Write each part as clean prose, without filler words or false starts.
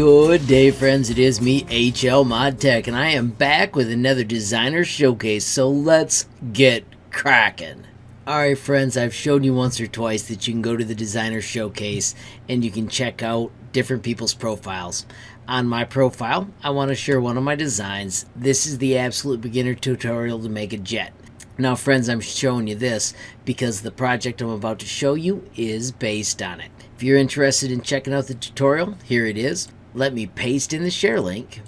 Good day, friends. It is me, HLModTech, and I am back with another designer showcase, so let's get cracking. Alright friends, I've shown you once or twice that you can go to the designer showcase and you can check out different people's profiles. On my profile, I want to share one of my designs. This is the absolute beginner tutorial to make a jet. Now friends, I'm showing you this because the project I'm about to show you is based on it. If you're interested in checking out the tutorial, here it is. Let me paste in the share link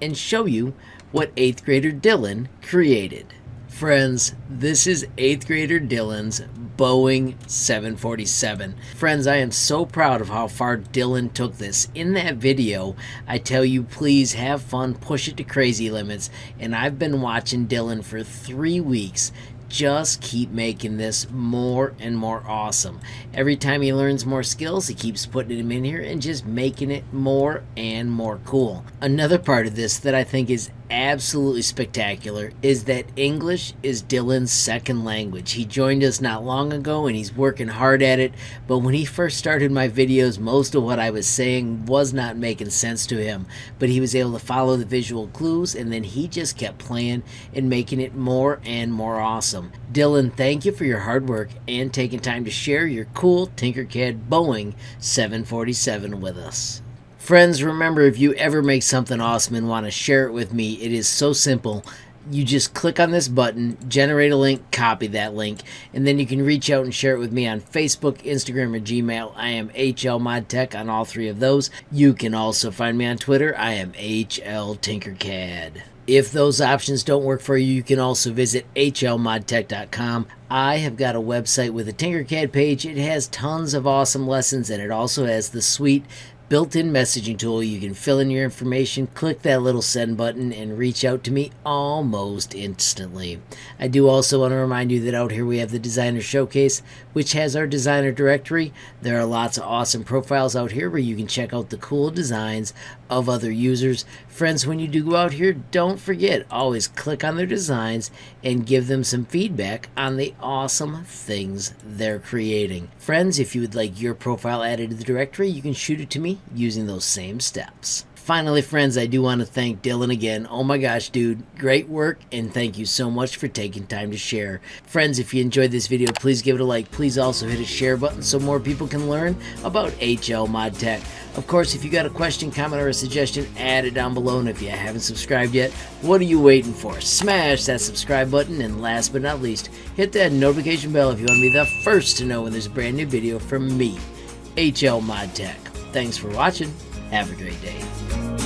and show you what 8th grader Dylan created. Friends, this is 8th grader Dylan's Boeing 747. Friends, I am so proud of how far Dylan took this. In that video, I tell you, please have fun, push it to crazy limits, and I've been watching Dylan for 3 weeks. Just keep making this more and more awesome. Every time he learns more skills, he keeps putting them in here and just making it more and more cool. Another part of this that I think is absolutely spectacular is that English is Dylan's second language. He joined us not long ago and he's working hard at it, but when he first started my videos, most of what I was saying was not making sense to him, but he was able to follow the visual clues, and then he just kept playing and making it more and more awesome. Dylan, thank you for your hard work and taking time to share your cool Tinkercad Boeing 747 with us. Friends, remember, if you ever make something awesome and want to share it with me, it is so simple. You just click on this button, generate a link, copy that link, and then you can reach out and share it with me on Facebook, Instagram, or Gmail. I am HLModTech on all 3 of those. You can also find me on Twitter. I am HLTinkercad. If those options don't work for you, you can also visit HLModTech.com. I have got a website with a Tinkercad page. It has tons of awesome lessons, and it also has the sweet built-in messaging tool. You can fill in your information, click that little send button, and reach out to me almost instantly. I do also want to remind you that out here we have the Designer Showcase, which has our designer directory. There are lots of awesome profiles out here where you can check out the cool designs of other users. Friends, when you do go out here, don't forget, always click on their designs and give them some feedback on the awesome things they're creating. Friends, if you would like your profile added to the directory, you can shoot it to me using those same steps. Finally, friends, I do want to thank Dylan again. Oh my gosh, dude, great work, and thank you so much for taking time to share. Friends, if you enjoyed this video, please give it a like. Please also hit a share button so more people can learn about HLModTech. Of course, if you got a question, comment, or a suggestion, add it down below. And if you haven't subscribed yet, what are you waiting for? Smash that subscribe button, and last but not least, hit that notification bell if you want to be the first to know when there's a brand new video from me, HLModTech. Thanks for watching. Have a great day.